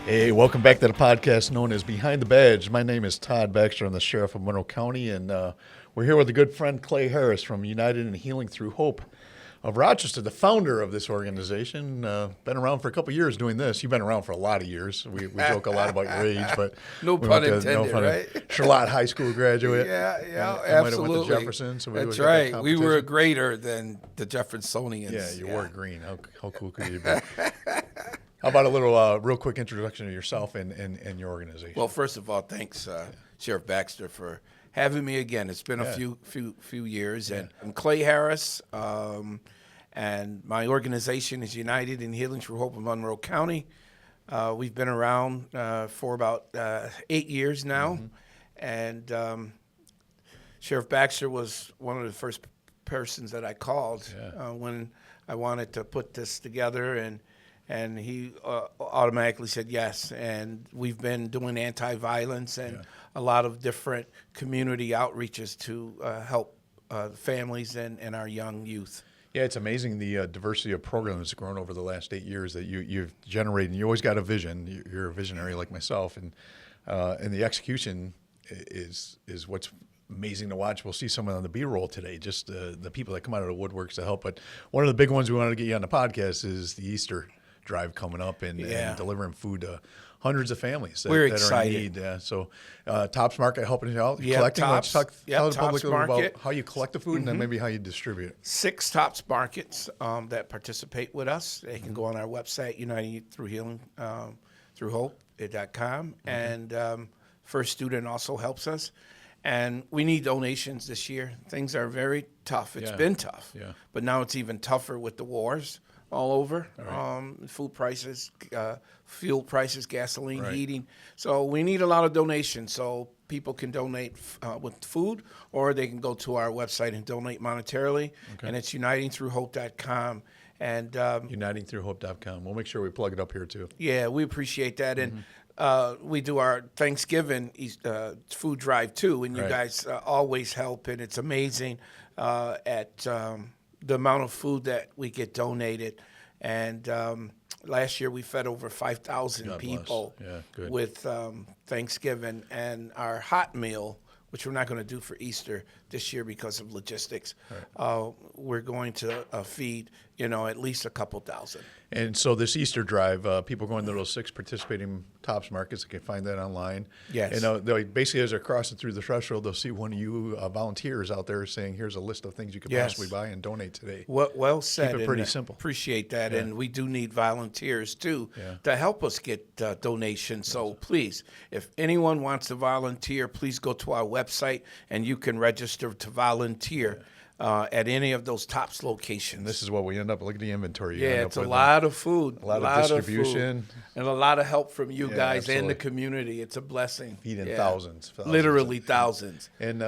Hey, welcome back to the podcast known as Behind the Badge. My name is Todd Baxter. I'm the Sheriff of Monroe County, and we're here with a good friend, Clay Harris from United in Healing Through Hope of Rochester, the founder of this organization. Been around for a couple years doing this. You've been around for a lot of years. We joke a lot about your age, but No we pun went to- intended, right? Charlotte High School graduate. Yeah, And absolutely. might have went to Jefferson. So That's got that right. We were competition. greater than the Jeffersonians. Yeah, you wore green. How cool could you be? How about a little real quick introduction of yourself and your organization? Well, first of all, thanks, Sheriff Baxter, for having me again. It's been a few years, and I'm Clay Harris, and my organization is United in Healing Through Hope of Monroe County. We've been around for about 8 years now, and Sheriff Baxter was one of the first persons that I called when I wanted to put this together, and he automatically said yes. And we've been doing anti-violence and a lot of different community outreaches to help families and our young youth. Yeah, it's amazing the diversity of programs that's grown over the last 8 years that you've generated. And you always got a vision. You're a visionary like myself, and the execution is what's amazing to watch. We'll see someone on the B-roll today, just the people that come out of the woodworks to help. But one of the big ones we wanted to get you on the podcast is the Easter drive coming up and delivering food to hundreds of families that, We're that excited. are in need. Yeah, so Tops Market helping you out. Yeah, Collecting. Tops. Tell the Tops public a little Market. about how you collect the food and then maybe how you distribute it. 6 Tops markets that participate with us. They can go on our website, United Through Healing Through Hope.com, and First Student also helps us. And we need donations this year. Things are very tough. It's been tough, but now it's even tougher with the wars all over. Food prices, fuel prices, gasoline, heating. So we need a lot of donations. So people can donate with food, or they can go to our website and donate monetarily. And it's unitingthroughhope.com. And Unitingthroughhope.com. We'll make sure we plug it up here too. yeah, we appreciate that. And we do our Thanksgiving food drive too, and you guys always help, and it's amazing at the amount of food that we get donated. And last year we fed over 5,000 people with Thanksgiving, and our hot meal, which we're not going to do for Easter this year because of logistics. We're going to feed, at least a couple thousand. And so this Easter drive, people going to those 6 participating Tops markets, they can find that online. Yes. And basically as they're crossing through the threshold, they'll see one of you volunteers out there saying, here's a list of things you could possibly buy and donate today. Well said. Keep it pretty and simple. Appreciate that. And we do need volunteers too to help us get donations. So please, if anyone wants to volunteer, please go to our website and you can register to volunteer at any of those Tops locations. And this is what we end up, look at the inventory. You end up It's a with lot of food. a lot of distribution. Of food, and a lot of help from you guys absolutely. and the community. It's a blessing. Feeding thousands. Literally thousands. And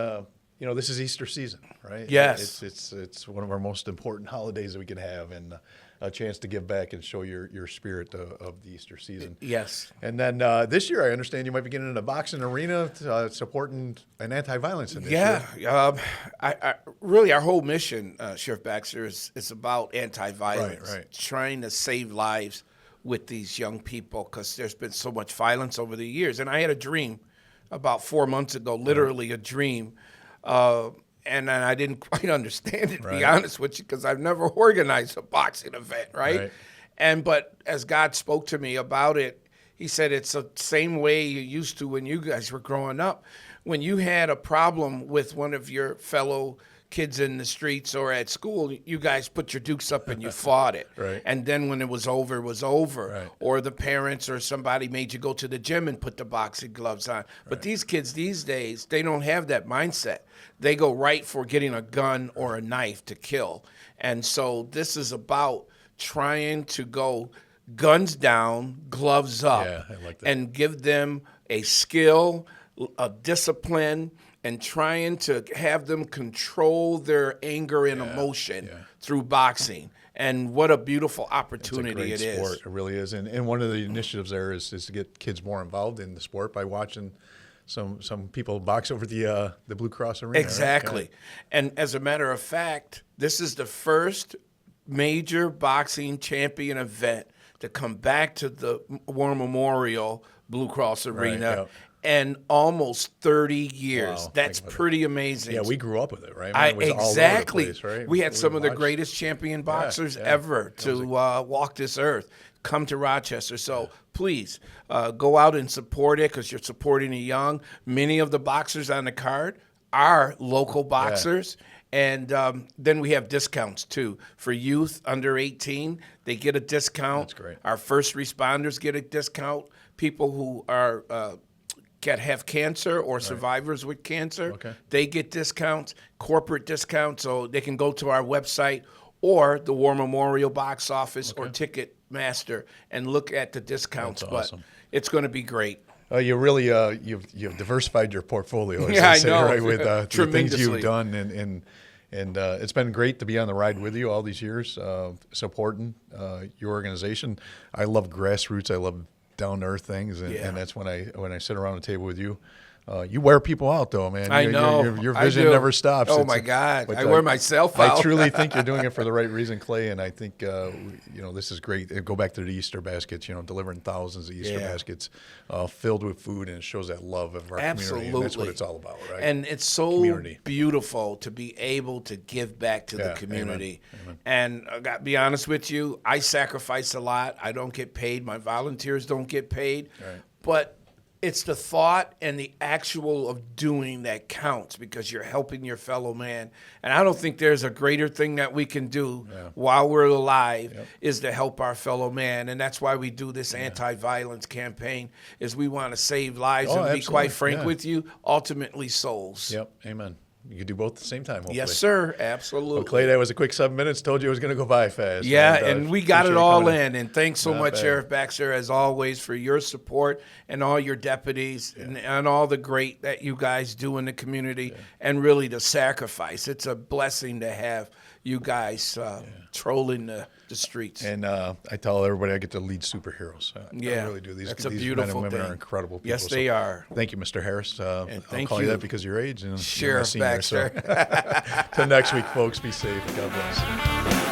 this is Easter season, right? Yes. It's one of our most important holidays that we can have, and a chance to give back and show your spirit of the Easter season. Yes. And then this year, I understand you might be getting into the boxing arena, supporting an anti-violence initiative. Yeah. Really, our whole mission, Sheriff Baxter, is about anti-violence, Right. trying to save lives with these young people, because there's been so much violence over the years. And I had a dream about 4 months ago, literally a dream, and I didn't quite understand it, to be honest with you, because I've never organized a boxing event, right? But as God spoke to me about it, he said it's the same way you used to when you guys were growing up. When you had a problem with one of your fellow kids in the streets or at school, you guys put your dukes up and you fought it. And then when it was over, it was over. Or the parents or somebody made you go to the gym and put the boxing gloves on. But these kids these days, they don't have that mindset. They go right for getting a gun or a knife to kill. And so this is about trying to go guns down, gloves up, I like that. and give them a skill, a discipline, and trying to have them control their anger and emotion through boxing. And what a beautiful opportunity it's a great sport. It really is. And one of the initiatives there is to get kids more involved in the sport by watching some people box over the Blue Cross Arena. Exactly. Right? And as a matter of fact, this is the first major boxing champion event to come back to the War Memorial Blue Cross Arena. Yep. And almost 30 years. Wow, That's think about pretty amazing. Yeah, we grew up with it, right? I mean, it was all over the Exactly. place, right? We had some of the watched- greatest champion boxers yeah. ever to walk this earth, come to Rochester. So please go out and support it because you're supporting the young. Many of the boxers on the card are local boxers. And then we have discounts, too. For youth under 18, they get a discount. That's great. Our first responders get a discount. People who are have cancer or survivors with cancer, they get discounts, corporate discounts, so they can go to our website or the War Memorial box office or Ticketmaster and look at the discounts. That's awesome. But it's going to be great. You really you've diversified your portfolio, as Yeah, they say, I know. right? With the things Tremendously. you've done, and it's been great to be on the ride with you all these years, supporting your organization. I love grassroots. I love down to earth things, and that's when I sit around the table with you. You wear people out, though, man. I know. Your I vision do. never stops. Oh, It's- my God. but, I wear myself out. I truly think you're doing it for the right reason, Clay, and I think, this is great. Go back to the Easter baskets, delivering thousands of Easter baskets filled with food, and it shows that love of our community, and that's what it's all about, right? And it's so Community. beautiful to be able to give back to the Yeah, community. amen. And I got to be honest with you, I sacrifice a lot. I don't get paid. My volunteers don't get paid. Right. But it's the thought and the actual of doing that counts because you're helping your fellow man. And I don't think there's a greater thing that we can do while we're alive is to help our fellow man. And that's why we do this anti-violence campaign is we want to save lives and be quite absolutely. frank Yeah. with you, ultimately souls. Yep, amen. You can do both at the same time, hopefully. Yes, sir. Absolutely. Well, Clay, that was a quick 7 minutes. Told you it was going to go by fast. Yeah, and we got appreciate it you all coming in. And thanks so Not much, bad. Sheriff Baxter, as always, for your support and all your deputies and all the great that you guys do in the community and really the sacrifice. It's a blessing to have you guys trolling the streets. And I tell everybody I get to lead superheroes. I really do. These that's a men beautiful and women thing. are incredible people. Yes, they are. Thank you, Mr. Harris. I'll thank call you you. that because of your age. And you're my Sheriff senior, so. Baxter. Till next week, folks. Be safe. God bless.